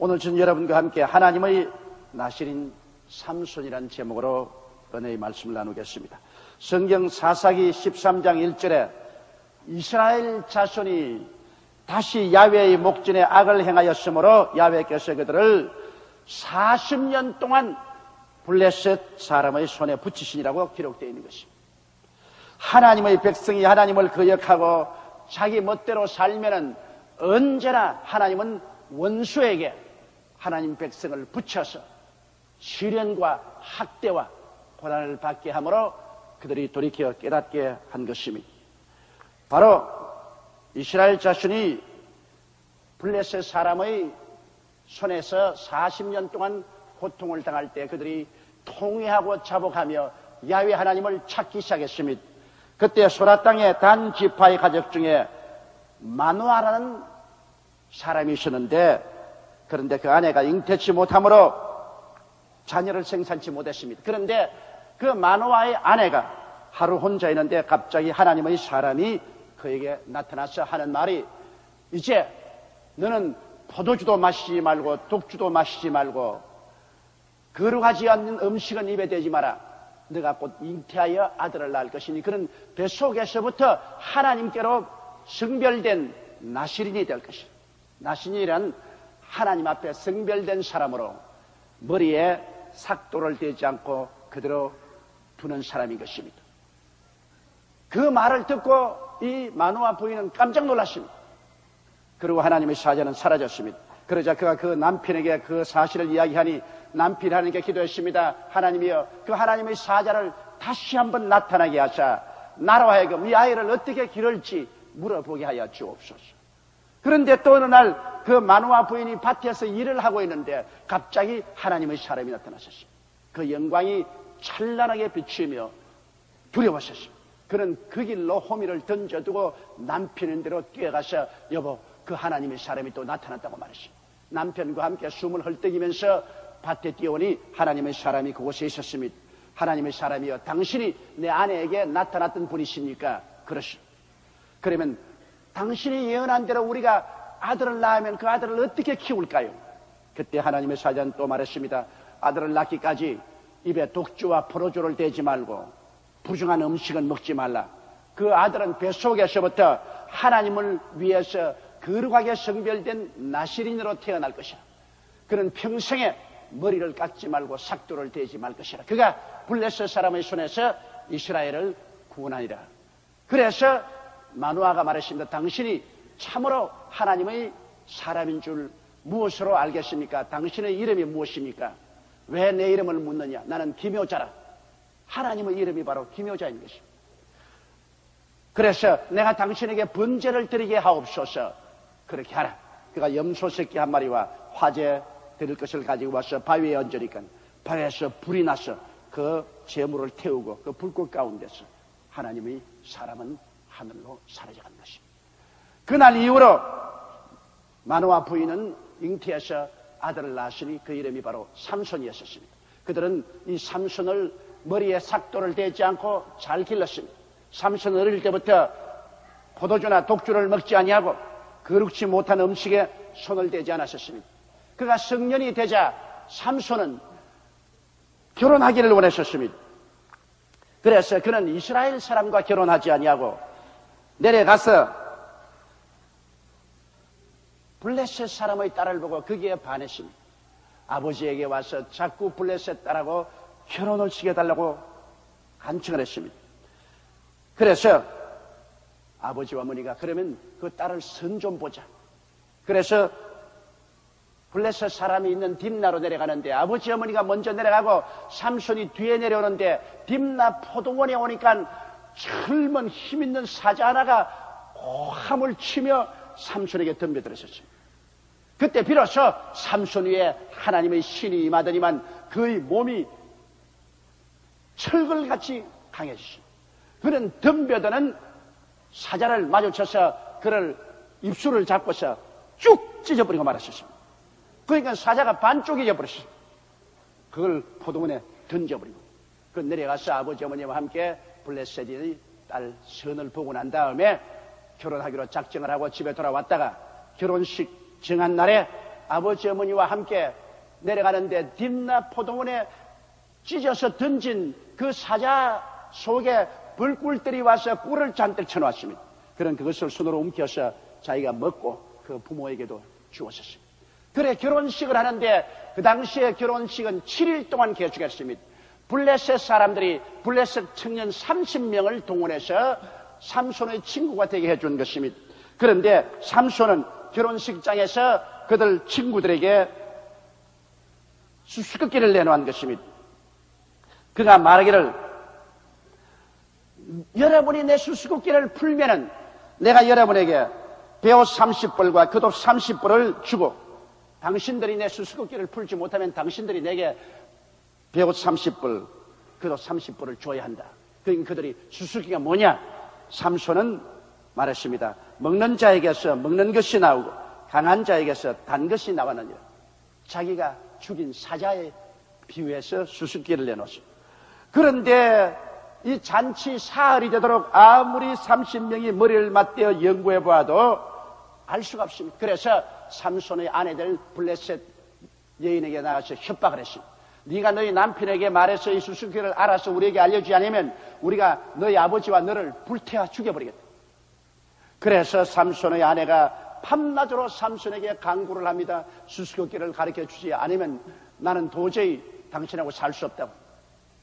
오늘 저는 여러분과 함께 하나님의 나실인 삼손이라는 제목으로 은혜의 말씀을 나누겠습니다. 성경 사사기 13장 1절에 이스라엘 자손이 다시 야훼의 목전에 악을 행하였으므로 야훼께서 그들을 40년 동안 블레셋 사람의 손에 붙이시니라고 기록되어 있는 것입니다. 하나님의 백성이 하나님을 거역하고 자기 멋대로 살면은 언제나 하나님은 원수에게 하나님 백성을 붙여서 시련과 학대와 고난을 받게 하므로 그들이 돌이켜 깨닫게 한 것입니다. 바로 이스라엘 자손이 블레셋 사람의 손에서 40년 동안 고통을 당할 때 그들이 통회하고 자복하며 야훼 하나님을 찾기 시작했습니다. 그때 소라 땅의 단 지파의 가족 중에 마누아라는 사람이 있었는데, 그런데 그 아내가 잉태치 못함으로 자녀를 생산치 못했습니다. 그런데 그 마누아의 아내가 하루 혼자 있는데 갑자기 하나님의 사람이 그에게 나타나서 하는 말이, 이제 너는 포도주도 마시지 말고 독주도 마시지 말고 거룩하지 않는 음식은 입에 대지 마라. 너가 곧 잉태하여 아들을 낳을 것이니 그런 뱃속에서부터 하나님께로 성별된 나실인이 될 것이다. 나실인이란 하나님 앞에 성별된 사람으로 머리에 삭도를 대지 않고 그대로 두는 사람인 것입니다. 그 말을 듣고 이 마누아 부인은 깜짝 놀랐습니다. 그리고 하나님의 사자는 사라졌습니다. 그러자 그가 그 남편에게 그 사실을 이야기하니 남편이 하나님께 기도했습니다. 하나님이여, 그 하나님의 사자를 다시 한번 나타나게 하사 나로 하여금 이 아이를 어떻게 기를지 물어보게 하여 주옵소서. 그런데 또 어느 날 그 마누아 부인이 밭에서 일을 하고 있는데 갑자기 하나님의 사람이 나타나셨습니다. 그 영광이 찬란하게 비추며 두려웠었습니다. 그는 그 길로 호미를 던져두고 남편인 대로 뛰어가서 여보, 그 하나님의 사람이 또 나타났다고 말했습니다. 남편과 함께 숨을 헐떡이면서 밭에 뛰어오니 하나님의 사람이 그곳에 있었습니다. 하나님의 사람이여, 당신이 내 아내에게 나타났던 분이십니까? 그러시오. 그러면 당신이 예언한 대로 우리가 아들을 낳으면 그 아들을 어떻게 키울까요? 그때 하나님의 사자는 또 말했습니다. 아들을 낳기까지 입에 독주와 포도주를 대지 말고 부정한 음식은 먹지 말라. 그 아들은 뱃속에서부터 하나님을 위해서 거룩하게 성별된 나실인으로 태어날 것이라. 그는 평생에 머리를 깎지 말고 삭도를 대지 말 것이라. 그가 블레셋 사람의 손에서 이스라엘을 구원하니라. 그래서 마누아가 말했습니다. 당신이 참으로 하나님의 사람인 줄 무엇으로 알겠습니까? 당신의 이름이 무엇입니까? 왜 내 이름을 묻느냐? 나는 기묘자라. 하나님의 이름이 바로 기묘자인 것입니다. 그래서 내가 당신에게 번제를 드리게 하옵소서. 그렇게 하라. 그가 염소 새끼 한 마리와 화제 드릴 것을 가지고 와서 바위에 얹으니까 바위에서 불이 나서 그 재물을 태우고 그 불꽃 가운데서 하나님의 사람은 하늘로 사라져간 것입니다. 그날 이후로 마누아 부인은 잉태해서 아들을 낳았으니 그 이름이 바로 삼손이었습니다. 그들은 이 삼손을 머리에 삭도를 대지 않고 잘 길렀습니다. 삼손은 어릴 때부터 포도주나 독주를 먹지 아니하고 거룩지 못한 음식에 손을 대지 않았었습니다. 그가 성년이 되자 삼손은 결혼하기를 원했었습니다. 그래서 그는 이스라엘 사람과 결혼하지 아니하고 내려가서 블레셋 사람의 딸을 보고 거기에 반했습니다. 아버지에게 와서 자꾸 블레셋 딸하고 결혼을 시켜달라고 간청을 했습니다. 그래서 아버지와 어머니가 그러면 그 딸을 선 좀 보자. 그래서 블레셋 사람이 있는 딥나로 내려가는데 아버지 어머니가 먼저 내려가고 삼손이 뒤에 내려오는데 딥나 포도원에 오니까 젊은 힘있는 사자 하나가 고함을 치며 삼손에게 덤벼들었었어요. 그때 비로소 삼손 위에 하나님의 신이 임하더니만 그의 몸이 철글같이 강해졌어요. 그는 덤벼드는 사자를 마주쳐서 그를 입술을 잡고서 쭉 찢어버리고 말았었습니다. 그러니까 사자가 반쪽이 져버렸어요. 그걸 포도원에 던져버리고 그 내려가서 아버지 어머니와 함께 블레셋의 딸 선을 보고 난 다음에 결혼하기로 작정을 하고 집에 돌아왔다가 결혼식 정한 날에 아버지 어머니와 함께 내려가는데 딥나 포도원에 찢어서 던진 그 사자 속에 벌꿀들이 와서 꿀을 잔뜩 쳐놓았습니다. 그런 그것을 손으로 움켜서 자기가 먹고 그 부모에게도 주었었습니다. 그래 결혼식을 하는데 그 당시에 결혼식은 7일 동안 계속했습니다. 블레셋 사람들이 블레셋 청년 30명을 동원해서 삼손의 친구가 되게 해준 것입니다. 그런데 삼손은 결혼식장에서 그들 친구들에게 수수께끼를 내놓은 것입니다. 그가 말하기를 여러분이 내 수수께끼를 풀면은 내가 여러분에게 배옷 30벌과 겉옷 30벌을 주고 당신들이 내 수수께끼를 풀지 못하면 당신들이 내게 배옷 30벌, 겉옷 30벌을 줘야 한다. 그러니까 그들이 수수께끼가 뭐냐? 삼손은 말했습니다. 먹는 자에게서 먹는 것이 나오고 강한 자에게서 단 것이 나왔느니라. 자기가 죽인 사자에 비유해서 수수께끼를 내놓습니다. 그런데 이 잔치 사흘이 되도록 아무리 30명이 머리를 맞대어 연구해 보아도 알 수가 없습니다. 그래서 삼손의 아내들 블레셋 여인에게 나가서 협박을 했습니다. 네가 너희 남편에게 말해서 이 수수께끼를 알아서 우리에게 알려주지 않으면 우리가 너희 아버지와 너를 불태워 죽여버리겠다. 그래서 삼손의 아내가 밤낮으로 삼손에게 강구를 합니다. 수수께끼를 가르쳐 주지 않으면 나는 도저히 당신하고 살 수 없다고.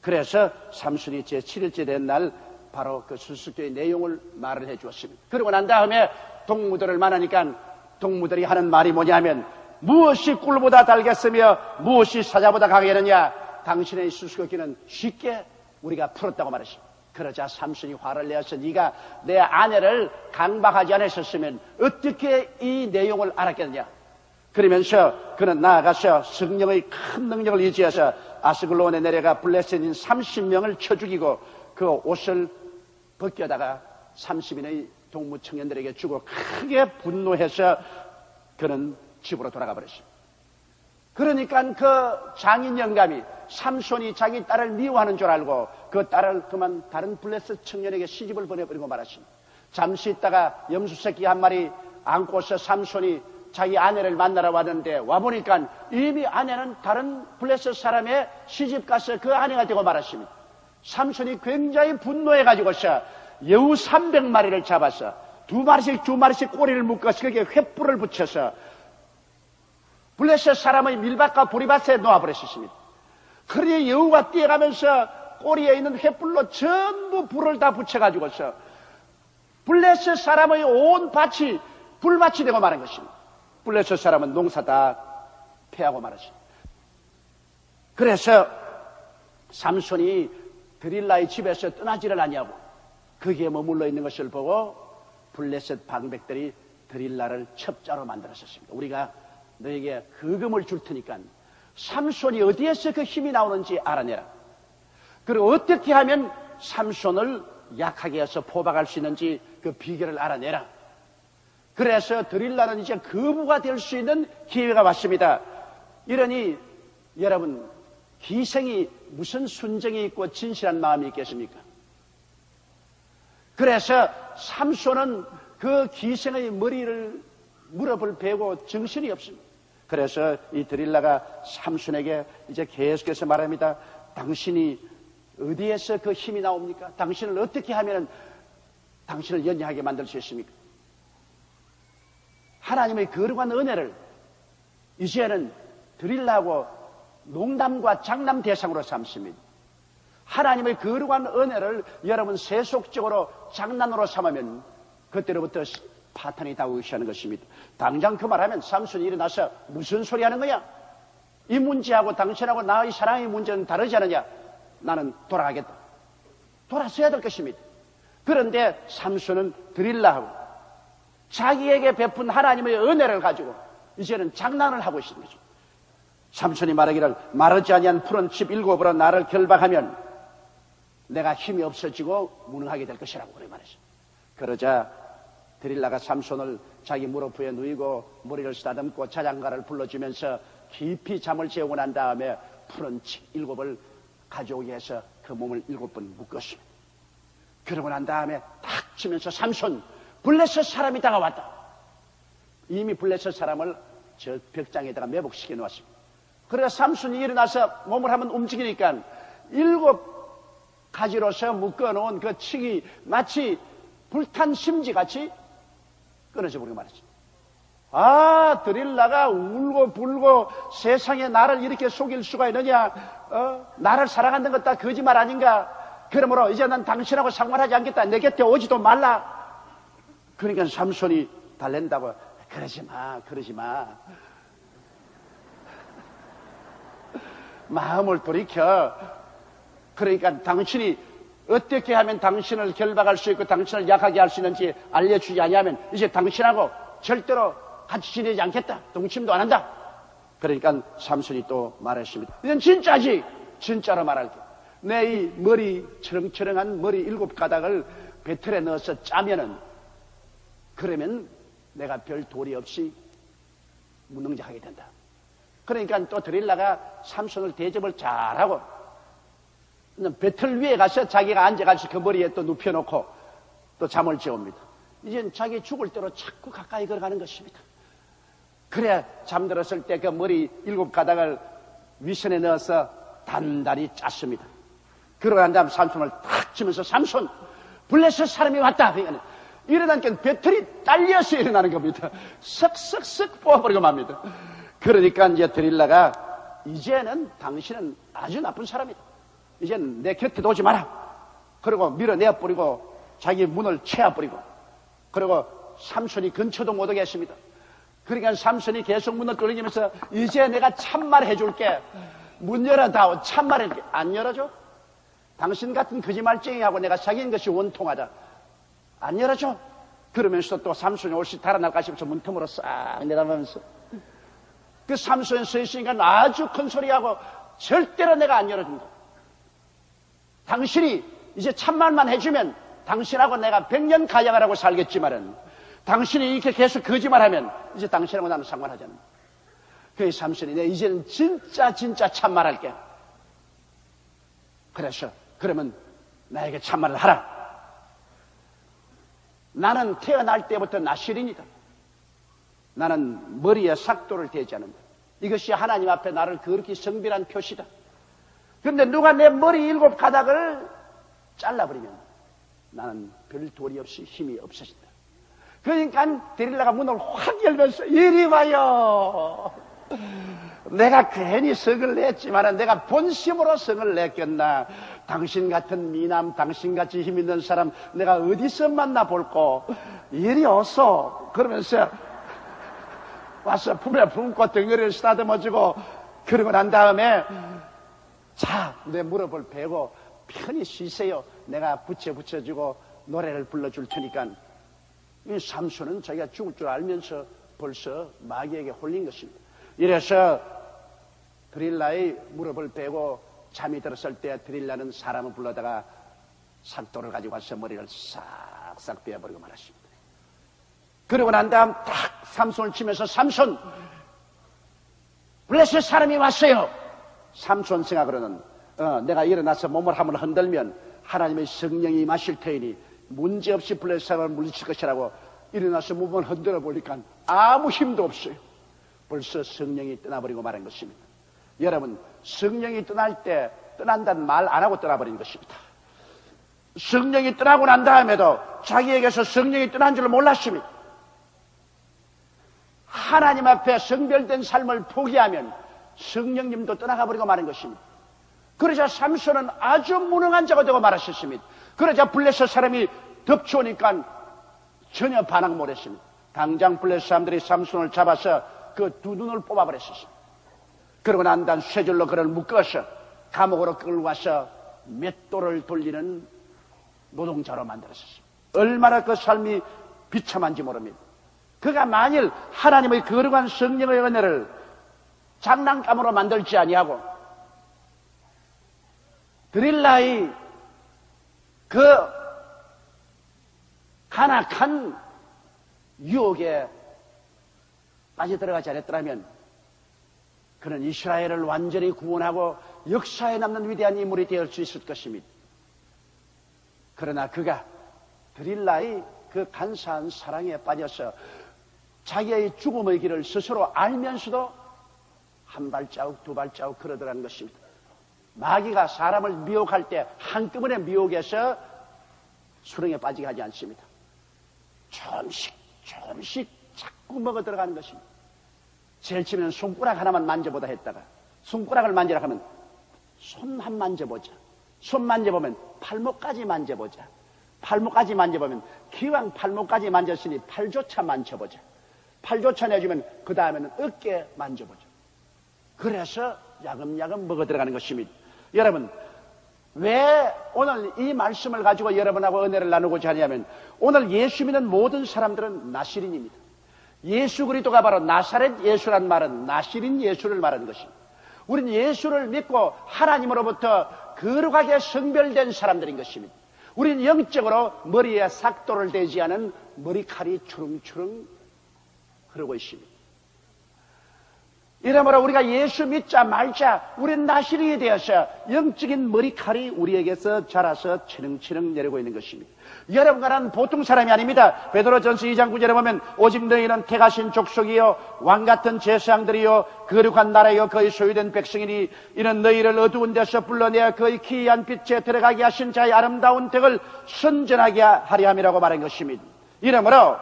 그래서 삼손이 제7일째 된 날 바로 그 수수께끼의 내용을 말을 해 주었습니다. 그러고 난 다음에 동무들을 만나니까 동무들이 하는 말이 뭐냐면 무엇이 꿀보다 달겠으며 무엇이 사자보다 강하겠느냐. 당신의 수수께끼는 쉽게 우리가 풀었다고 말했습니다. 그러자 삼손이 화를 내어서 네가 내 아내를 강박하지 않았었으면 어떻게 이 내용을 알았겠느냐. 그러면서 그는 나아가서 성령의 큰 능력을 의지해서 아스글론에 내려가 블레셋인 30명을 쳐 죽이고 그 옷을 벗겨다가 30인의 동무 청년들에게 주고 크게 분노해서 그는 집으로 돌아가 버렸습니다. 그러니까 그 장인 영감이 삼손이 자기 딸을 미워하는 줄 알고 그 딸을 그만 다른 블레셋 청년에게 시집을 보내버리고 말았습니다. 잠시 있다가 염소새끼 한 마리 안고서 삼손이 자기 아내를 만나러 왔는데 와보니까 이미 아내는 다른 블레셋 사람의 시집 가서 그 아내가 되고 말았습니다. 삼손이 굉장히 분노해가지고서 여우 300마리를 잡아서 두 마리씩 꼬리를 묶어서 거기에 횃불을 붙여서 블레셋 사람의 밀밭과 보리밭에 놓아버렸습니다. 그러니 여우가 뛰어가면서 꼬리에 있는 횃불로 전부 불을 다 붙여가지고서 블레셋 사람의 온 밭이 불밭이 되고 마는 것입니다. 블레셋 사람은 농사 다 패하고 말았습니다. 그래서 삼손이 드릴라의 집에서 떠나지를 아니하고 거기에 머물러 있는 것을 보고 블레셋 방백들이 드릴라를 첩자로 만들었습니다. 우리가 너에게 그 금을 줄 테니까 삼손이 어디에서 그 힘이 나오는지 알아내라. 그리고 어떻게 하면 삼손을 약하게 해서 포박할 수 있는지 그 비결을 알아내라. 그래서 드릴라는 이제 거부가 될 수 있는 기회가 왔습니다. 이러니 여러분 기생이 무슨 순정이 있고 진실한 마음이 있겠습니까? 그래서 삼손은 그 기생의 무릎을 베고 정신이 없습니다. 그래서 이 드릴라가 삼손에게 이제 계속해서 말합니다. 당신이 어디에서 그 힘이 나옵니까? 당신을 어떻게 하면 당신을 연약하게 만들 수 있습니까? 하나님의 거룩한 은혜를 이제는 드릴라고 농담과 장남 대상으로 삼습니다. 하나님의 거룩한 은혜를 여러분 세속적으로 장난으로 삼으면 그때로부터 파탄이 다 의시하는 것입니다. 당장 그 말하면 삼손이 일어나서 무슨 소리 하는 거야? 이 문제하고 당신하고 나의 사랑의 문제는 다르지 않느냐? 나는 돌아가겠다. 돌아서야 될 것입니다. 그런데 삼손은 드릴라하고 자기에게 베푼 하나님의 은혜를 가지고 이제는 장난을 하고 있는 거죠. 삼손이 말하기를 마르지 아니한 푸른 칩 7으로 나를 결박하면 내가 힘이 없어지고 무능하게 될 것이라고 그래 말했어요. 그러자 드릴라가 삼손을 자기 무릎 위에 누이고 머리를 쓰다듬고 자장가를 불러주면서 깊이 잠을 재우고 난 다음에 푸른 칩 7을 가져오게 해서 그 몸을 7번 묶었습니다. 그러고 난 다음에 탁 치면서 삼손 블레셋 사람이 다가왔다. 이미 블레셋 사람을 저 벽장에다가 매복시켜 놓았습니다. 그래서 삼손이 일어나서 몸을 한번 움직이니까 7가지로서 묶어놓은 그 층이 마치 불탄 심지같이 끊어져 버리고 말았죠. 아, 드릴라가 울고 불고 세상에 나를 이렇게 속일 수가 있느냐? 나를 사랑한다는 것 다 거짓말 아닌가? 그러므로 이제 난 당신하고 상관하지 않겠다. 내 곁에 오지도 말라. 그러니까 삼손이 달랜다고. 그러지 마, 그러지 마. 마음을 돌이켜. 그러니까 당신이 어떻게 하면 당신을 결박할 수 있고 당신을 약하게 할 수 있는지 알려주지 않으면 이제 당신하고 절대로 같이 지내지 않겠다. 동침도 안 한다. 그러니까 삼손이 또 말했습니다. 이건 진짜지. 진짜로 말할게. 내 이 머리 철렁철렁한 머리 7가닥을 배틀에 넣어서 짜면은 그러면 내가 별 도리 없이 무능자하게 된다. 그러니까 또 드릴라가 삼손을 대접을 잘하고 배틀 위에 가서 자기가 앉아가지고 그 머리에 또 눕혀놓고 또 잠을 재웁니다. 이젠 자기 죽을 대로 자꾸 가까이 걸어가는 것입니다. 그래 잠들었을 때 그 머리 7가닥을 위선에 넣어서 단단히 짰습니다. 그러고 난 다음 삼손을 탁 치면서 삼손 블레셋 사람이 왔다. 일어나니까 배틀이 딸려서 일어나는 겁니다. 쓱쓱쓱 뽑아버리고 맙니다. 그러니까 이제 드릴라가 이제는 당신은 아주 나쁜 사람이다. 이제는 내 곁에도 오지 마라. 그리고 밀어내버리고 자기 문을 채워버리고 그리고 삼손이 근처도 못 오게 했습니다. 그러니까 삼손이 계속 문을 두드리면서 이제 내가 참말 해줄게. 문 열어다오. 참말 해줄게. 안 열어줘? 당신 같은 거짓말쟁이하고 내가 사귄 것이 원통하다. 안 열어줘? 그러면서 또 삼손이 옷이 달아날까 싶어서 문틈으로 싹 내다보면서 그 삼손이 서 있으니까 아주 큰 소리하고 절대로 내가 안 열어준다. 당신이 이제 참말만 해주면 당신하고 내가 100년 가양을 하고 살겠지만은 당신이 이렇게 계속 거짓말하면 이제 당신하고 나는 상관하지 않는다. 그래서 삼손이 내가 이제는 진짜 참말할게. 그래서 그러면 나에게 참말을 하라. 나는 태어날 때부터 나실인이다. 나는 머리에 삭도를 대지 않는다. 이것이 하나님 앞에 나를 그렇게 성별한 표시다. 그런데 누가 내 머리 7가닥을 잘라버리면 나는 별 도리 없이 힘이 없어진다. 그러니까 데릴라가 문을 확 열면서 이리 와요. 내가 괜히 성을 냈지만 내가 본심으로 성을 냈겠나. 당신 같은 미남, 당신같이 힘있는 사람 내가 어디서 만나볼꼬. 이리 오소. 그러면서 와서 품에 품고 덩어리를 쓰다듬어주고 그러고 난 다음에 자, 내 무릎을 베고 편히 쉬세요. 내가 붙여주고 노래를 불러줄 테니까. 이 삼손은 자기가 죽을 줄 알면서 벌써 마귀에게 홀린 것입니다. 이래서 드릴라의 무릎을 베고 잠이 들었을 때 드릴라는 사람을 불러다가 삭도를 가지고 와서 머리를 싹싹 베어버리고 말았습니다. 그러고 난 다음 딱 삼손을 치면서 삼손 블레셋 사람이 왔어요. 삼손 생각으로는 내가 일어나서 몸을 한번 흔들면 하나님의 성령이 마실 테이니 문제없이 블레셋 사람을 물리칠 것이라고 일어나서 몸을 흔들어 보니까 아무 힘도 없어요. 벌써 성령이 떠나버리고 말한 것입니다. 여러분, 성령이 떠날 때 떠난다는 말 안 하고 떠나버린 것입니다. 성령이 떠나고 난 다음에도 자기에게서 성령이 떠난 줄 몰랐습니다. 하나님 앞에 성별된 삶을 포기하면 성령님도 떠나가 버리고 마는 것입니다. 그러자 삼손은 아주 무능한 자가 되고 말았습니다. 그러자 블레셋 사람이 덮쳐오니까 전혀 반항 못했습니다. 당장 블레셋 사람들이 삼손을 잡아서 그 두 눈을 뽑아버렸습니다. 그러고 난 다음 쇠줄로 그를 묶어서 감옥으로 끌고 와서 맷돌을 돌리는 노동자로 만들었습니다. 얼마나 그 삶이 비참한지 모릅니다. 그가 만일 하나님의 거룩한 성령의 은혜를 장난감으로 만들지 아니하고 드릴라의 그 간악한 유혹에 빠져들어가지 않았더라면 그는 이스라엘을 완전히 구원하고 역사에 남는 위대한 인물이 되을 수 있을 것입니다. 그러나 그가 드릴라의 그 간사한 사랑에 빠져서 자기의 죽음의 길을 스스로 알면서도 한 발자국 두 발자국 걸어들어가는 것입니다. 마귀가 사람을 미혹할 때 한꺼번에 미혹해서 수렁에 빠지게 하지 않습니다. 조금씩 자꾸 먹어 들어가는 것입니다. 제일 처음에는 손가락 하나만 만져보다 했다가 손가락을 만지라 하면 손만 만져보자. 손 만져보면 팔목까지 만져보자. 팔목까지 만져보면 기왕 팔목까지 만졌으니 팔조차 만져보자. 팔조차 내주면 그 다음에는 어깨 만져보자. 그래서 야금야금 먹어 들어가는 것입니다. 여러분, 왜 오늘 이 말씀을 가지고 여러분하고 은혜를 나누고자 하냐면 오늘 예수 믿는 모든 사람들은 나시린입니다. 예수 그리스도가 바로 나사렛 예수란 말은 나시린 예수를 말하는 것입니다. 우리는 예수를 믿고 하나님으로부터 거룩하게 성별된 사람들인 것입니다. 우리는 영적으로 머리에 삭도를 대지 않은 머리칼이 추릉추릉 흐르고 있습니다. 이러므로 우리가 예수 믿자 말자 우리는 나시린이 되어서 영적인 머리칼이 우리에게서 자라서 치릉치릉 내리고 있는 것입니다. 여러분과 나는 보통 사람이 아닙니다. 베드로전서 2장 9절에 보면 오직 너희는 택하신 족속이요 왕같은 제사장들이요 거룩한 나라요 거의 소유된 백성이니 이는 너희를 어두운 데서 불러내어 거의 기이한 빛에 들어가게 하신 자의 아름다운 덕을 선전하게 하려 함이라고 말한 것입니다. 이러므로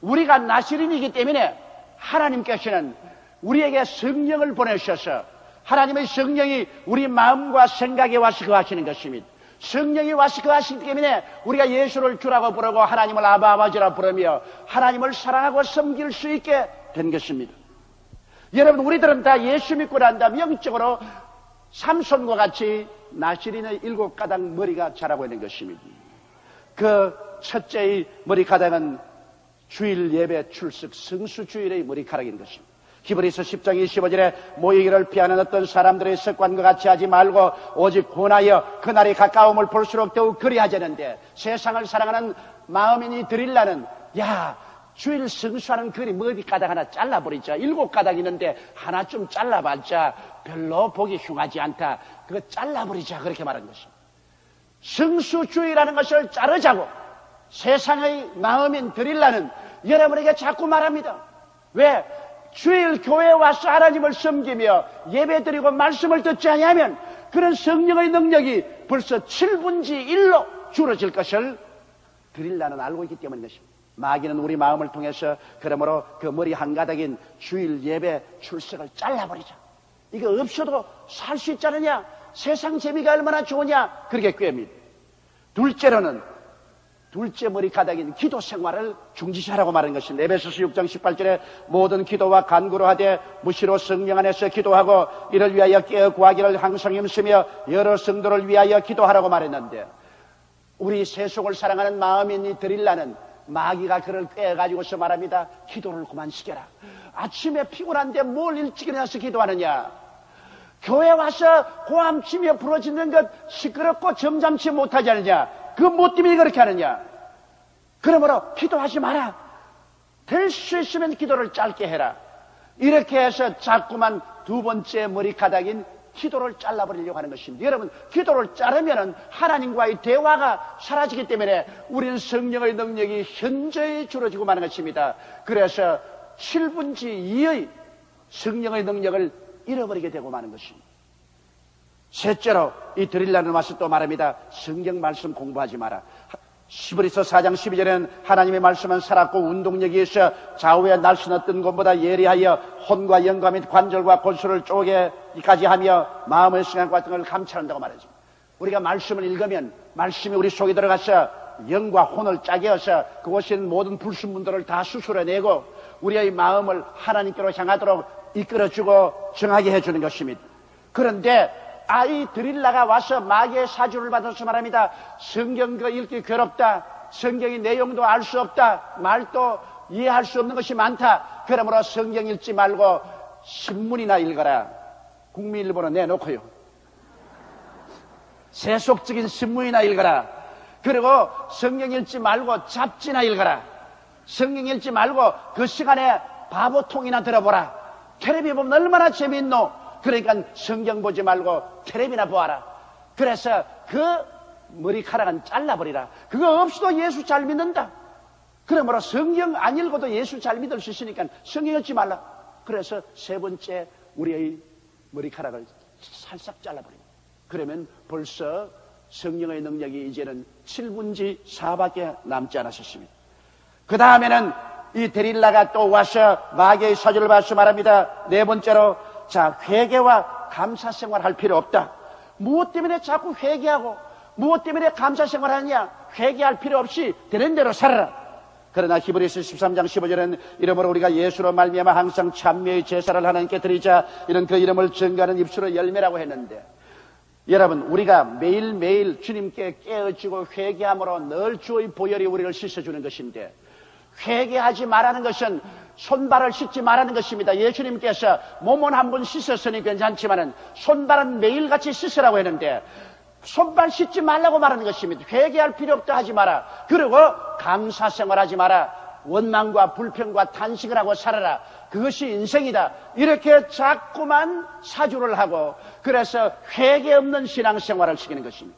우리가 나시린이기 때문에 하나님께서는 우리에게 성령을 보내셔서 하나님의 성령이 우리 마음과 생각에 와서 거하시는 것입니다. 성령이 와서 거하시기 때문에 우리가 예수를 주라고 부르고 하나님을 아바 아버지라 부르며 하나님을 사랑하고 섬길 수 있게 된 것입니다. 여러분, 우리들은 다 예수 믿고 난 다음 영적으로 삼손과 같이 나시린의 7가닥 머리가 자라고 있는 것입니다. 그 첫째의 머리카락은 주일 예배 출석 성수주일의 머리카락인 것입니다. 히브리서 10장 25절에 모이기를 피하는 어떤 사람들의 습관과 같이 하지 말고 오직 권하여 그날이 가까움을 볼수록 더욱 그리하자는데 세상을 사랑하는 마음이니 드릴라는 주일 성수하는 거리 머리가닥 하나 잘라버리자. 7가닥 있는데 하나 좀 잘라봤자 별로 보기 흉하지 않다. 그거 잘라버리자. 그렇게 말한 것입니다. 성수주의라는 것을 자르자고 세상의 마음인 드릴라는 여러분에게 자꾸 말합니다. 왜? 주일 교회에 와서 하나님을 섬기며 예배드리고 말씀을 듣지 아니하면 그런 성령의 능력이 벌써 7분의 1로 줄어질 것을 드릴라는 알고 있기 때문인 것입니다. 마귀는 우리 마음을 통해서 그러므로 그 머리 한 가닥인 주일 예배 출석을 잘라버리자. 이거 없어도 살 수 있지 않느냐? 세상 재미가 얼마나 좋으냐? 그렇게 꾀입니다. 둘째 머리카락인 기도 생활을 중지시하라고 말하는 것입니다. 에베소서 6장 18절에 모든 기도와 간구로 하되 무시로 성령 안에서 기도하고 이를 위하여 깨어 구하기를 항상 힘쓰며 여러 성도를 위하여 기도하라고 말했는데 우리 세속을 사랑하는 마음인 이 드릴라는 마귀가 그를 꿰어가지고서 말합니다. 기도를 그만시켜라. 아침에 피곤한데 뭘 일찍 일어나서 기도하느냐? 교회 와서 고함치며 부러지는 것 시끄럽고 점잖지 못하지 않느냐? 그 뭐 때문에 그렇게 하느냐? 그러므로 기도하지 마라. 될 수 있으면 기도를 짧게 해라. 이렇게 해서 자꾸만 두 번째 머리카락인 기도를 잘라버리려고 하는 것입니다. 여러분, 기도를 자르면 하나님과의 대화가 사라지기 때문에 우리는 성령의 능력이 현저히 줄어지고 마는 것입니다. 그래서 7분의 2의 성령의 능력을 잃어버리게 되고 마는 것입니다. 셋째로 이 드릴라는 와서 또 말합니다. 성경 말씀 공부하지 마라. 히브리서 4장 12절에는 하나님의 말씀은 살았고 운동력이 있어 좌우에 날선 어떤 것보다 예리하여 혼과 영과 및 관절과 골수를 쪼개기까지 하며 마음의 생각 같은 걸 감찰한다고 말하죠. 우리가 말씀을 읽으면 말씀이 우리 속에 들어가서 영과 혼을 짜게 해서 그곳에 있는 모든 불순물들을 다 수술해내고 우리의 마음을 하나님께로 향하도록 이끌어주고 정하게 해주는 것입니다. 그런데 이 드릴라가 와서 마귀의 사주를 받아서 말합니다. 성경 그 읽기 괴롭다. 성경의 내용도 알 수 없다. 말도 이해할 수 없는 것이 많다. 그러므로 성경 읽지 말고 신문이나 읽어라. 국민일보는 내놓고요. 세속적인 신문이나 읽어라. 그리고 성경 읽지 말고 잡지나 읽어라. 성경 읽지 말고 그 시간에 바보통이나 들어보라. 텔레비 보면 얼마나 재미있노. 그러니까 성경 보지 말고 텔레비나 보아라. 그래서 그 머리카락은 잘라버리라. 그거 없어도 예수 잘 믿는다. 그러므로 성경 안 읽어도 예수 잘 믿을 수 있으니까 성경 읽지 말라. 그래서 세 번째 우리의 머리카락을 살짝 잘라버립니다. 그러면 벌써 성령의 능력이 이제는 7분지 4밖에 남지 않았었습니다. 그 다음에는 이 데릴라가 또 와서 마귀의 사주를 봐서 말합니다. 네 번째로, 자, 회개와 감사 생활 할 필요 없다. 무엇 때문에 자꾸 회개하고 무엇 때문에 감사 생활 하느냐? 회개할 필요 없이 되는 대로 살아라. 그러나 히브리서 13장 15절은 이러므로 우리가 예수로 말미암아 항상 찬미의 제사를 하나님께 드리자, 이런 그 이름을 증거하는 입술의 열매라고 했는데, 여러분, 우리가 매일매일 주님께 깨어지고 회개함으로 늘 주의 보혈이 우리를 씻어주는 것인데, 회개하지 말라는 것은 손발을 씻지 말라는 것입니다. 예수님께서 몸은 한 번 씻었으니 괜찮지만은 손발은 매일같이 씻으라고 했는데, 손발 씻지 말라고 말하는 것입니다. 회개할 필요 없다 하지 마라. 그리고 감사 생활하지 마라. 원망과 불평과 탄식을 하고 살아라. 그것이 인생이다. 이렇게 자꾸만 사주를 하고, 그래서 회개 없는 신앙생활을 시키는 것입니다.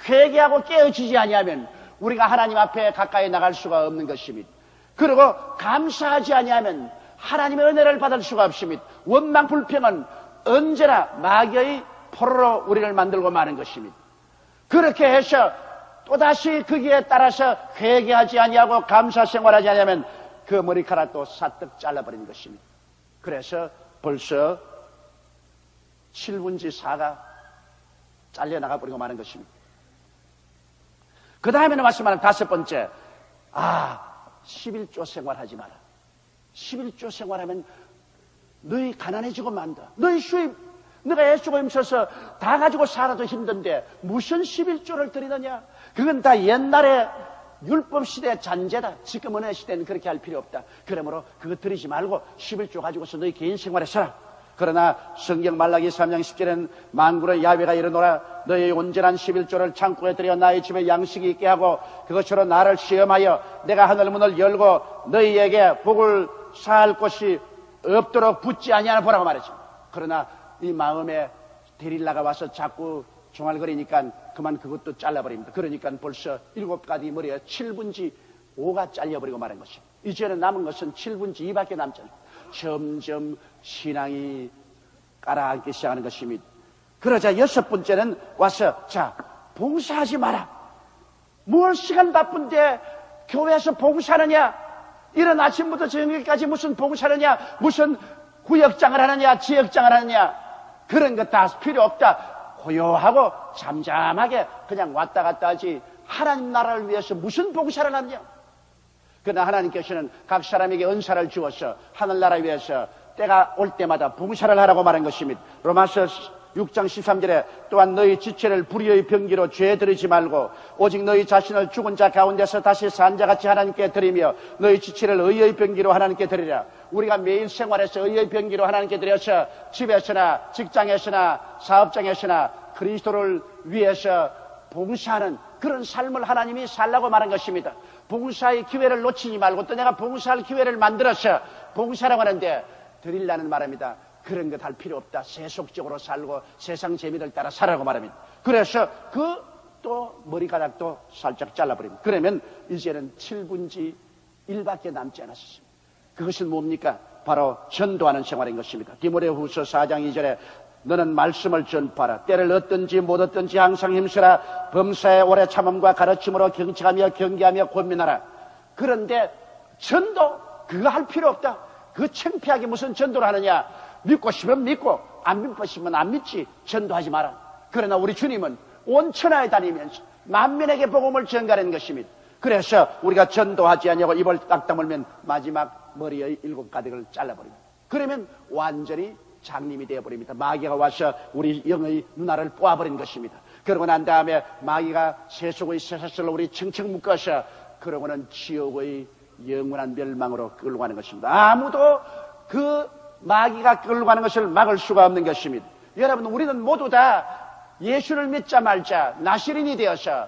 회개하고 깨어지지 아니하면 우리가 하나님 앞에 가까이 나갈 수가 없는 것입니다. 그리고 감사하지 아니하면 하나님의 은혜를 받을 수가 없습니다. 원망 불평은 언제나 마귀의 포로로 우리를 만들고 마는 것입니다. 그렇게 해서 또다시 거기에 따라서 회개하지 아니하고 감사 생활하지 아니하면 그 머리카락도 사뜩 잘라버리는 것입니다. 그래서 벌써 7분지 4가 잘려나가 버리고 마는 것입니다. 그 다음에는 말씀하는 다섯 번째, 11조 생활하지 마라. 11조 생활하면 너희 가난해지고 만다. 너희 수입, 너가 애쓰고 힘써서 다 가지고 살아도 힘든데 무슨 11조를 드리느냐? 그건 다 옛날에 율법 시대의 잔재다. 지금 은혜 시대는 그렇게 할 필요 없다. 그러므로 그거 드리지 말고 11조 가지고서 너희 개인 생활에 써라. 그러나 성경 말라기 3장 10절에는 만군의 야훼가 이르노라, 너희 온전한 11조를 창고에 들여 나의 집에 양식이 있게 하고 그것으로 나를 시험하여 내가 하늘 문을 열고 너희에게 복을 사할 곳이 없도록 붙지 아니하나 보라고 말했죠. 그러나 이 마음에 데릴라가 와서 자꾸 종알거리니까 그만 그것도 잘라버립니다. 그러니까 벌써 7가지 머리에 7분지 5가 잘려버리고 말한 것입니다. 이제는 남은 것은 7분지 2밖에 남지 않아요. 점점 신앙이 가라앉기 시작하는 것입니다. 그러자 여섯 번째는 와서, 자, 봉사하지 마라. 뭘 시간 바쁜데 교회에서 봉사하느냐? 이런 아침부터 저녁까지 무슨 봉사하느냐? 무슨 구역장을 하느냐? 지역장을 하느냐? 그런 것 다 필요 없다. 고요하고 잠잠하게 그냥 왔다 갔다 하지, 하나님 나라를 위해서 무슨 봉사를 하느냐? 그러나 하나님께서는 각 사람에게 은사를 주어서 하늘나라 위해서 때가 올 때마다 봉사를 하라고 말한 것입니다. 로마서 6장 13절에 또한 너희 지체를 불의의 병기로 죄 들이지 말고 오직 너희 자신을 죽은 자 가운데서 다시 산 자같이 하나님께 드리며 너희 지체를 의의 병기로 하나님께 드리라. 우리가 매일 생활에서 의의 병기로 하나님께 드려서 집에서나 직장에서나 사업장에서나 그리스도를 위해서 봉사하는 그런 삶을 하나님이 살라고 말한 것입니다. 봉사의 기회를 놓치지 말고 또 내가 봉사할 기회를 만들어서 봉사라고 하는데 드리려는 말입니다. 그런 것 할 필요 없다. 세속적으로 살고 세상 재미를 따라 살라고 말합니다. 그래서 그 또 머리카락도 살짝 잘라버립니다. 그러면 이제는 7분지 1밖에 남지 않았습니다. 그것은 뭡니까? 바로 전도하는 생활인 것입니다. 디모데후서 4장 2절에 너는 말씀을 전파하라. 때를 얻든지 못 얻든지 항상 힘쓰라. 범사에 오래 참음과 가르침으로 경청하며 경계하며 고민하라. 그런데 전도 그거 할 필요 없다. 그 창피하게 무슨 전도를 하느냐? 믿고 싶으면 믿고 안 믿고 싶으면 안 믿지. 전도하지 마라. 그러나 우리 주님은 온 천하에 다니면서 만민에게 복음을 전가하는 것입니다. 그래서 우리가 전도하지 않냐고 입을 딱 다물면 마지막 머리의 7가닥을 잘라버립니다. 그러면 완전히 장님이 되어버립니다. 마귀가 와서 우리 영의 눈알을 뽑아버린 것입니다. 그러고 난 다음에 마귀가 세속의 쇠사슬로 우리 층층 묶어서 그러고는 지옥의 영원한 멸망으로 끌고 가는 것입니다. 아무도 그 마귀가 끌고 가는 것을 막을 수가 없는 것입니다. 여러분, 우리는 모두 다 예수를 믿자 말자 나시린이 되어서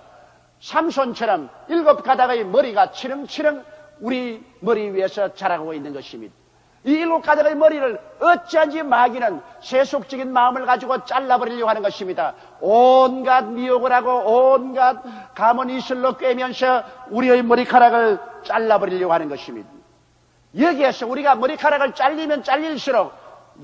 삼손처럼 7가닥의 머리가 치렁치렁 우리 머리 위에서 자라고 있는 것입니다. 이 7가닥의 머리를 어찌한지 마귀는 세속적인 마음을 가지고 잘라버리려고 하는 것입니다. 온갖 미혹을 하고 온갖 감언 이슬로 꿰면서 우리의 머리카락을 잘라버리려고 하는 것입니다. 여기에서 우리가 머리카락을 잘리면 잘릴수록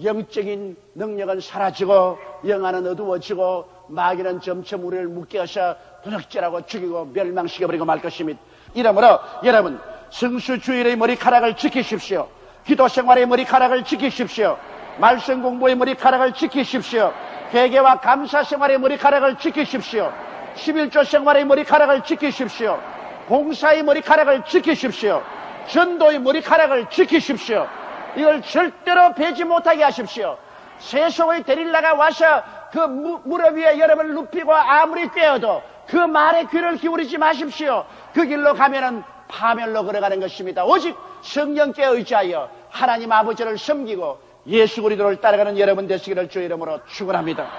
영적인 능력은 사라지고 영안은 어두워지고 마귀는 점점 우리를 묶여서 도적질하고 죽이고 멸망시켜버리고 말 것입니다. 이러므로 여러분, 성수주일의 머리카락을 지키십시오. 기도생활의 머리카락을 지키십시오. 말씀 공부의 머리카락을 지키십시오. 회개와 감사생활의 머리카락을 지키십시오. 11조 생활의 머리카락을 지키십시오. 봉사의 머리카락을 지키십시오. 전도의 머리카락을 지키십시오. 이걸 절대로 베지 못하게 하십시오. 세속의 데릴라가 와서 그 무릎 위에 여러분을 눕히고 아무리 꿰어도 그 말에 귀를 기울이지 마십시오. 그 길로 가면은 파멸로 걸어가는 것입니다. 오직 성령께 의지하여 하나님 아버지를 섬기고 예수 그리스도를 따라가는 여러분 되시기를 주의 이름으로 축원합니다.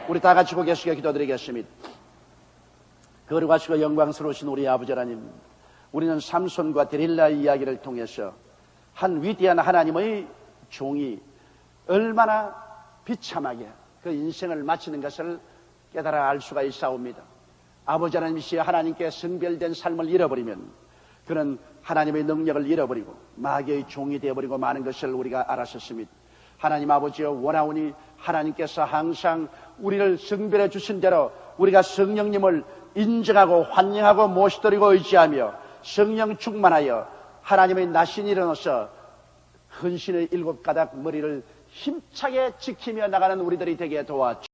우리 다 같이 고개 숙여 기도드리겠습니다. 거룩하시고 영광스러우신 우리 아버지 하나님, 우리는 삼손과 데릴라의 이야기를 통해서 한 위대한 하나님의 종이 얼마나 비참하게 그 인생을 마치는 것을 깨달아 알 수가 있사옵니다. 아버지 하나님이시여 하나님께 성별된 삶을 잃어버리면 그는 하나님의 능력을 잃어버리고 마귀의 종이 되어버리고 마는 것을 우리가 알았었습니다. 하나님 아버지여 원하오니 하나님께서 항상 우리를 성별해 주신 대로 우리가 성령님을 인정하고 환영하고 모시드리고 의지하며 성령 충만하여 하나님의 나신이 일어나서 헌신의 7가닥 머리를 힘차게 지키며 나가는 우리들이 되게 도와주옵소서.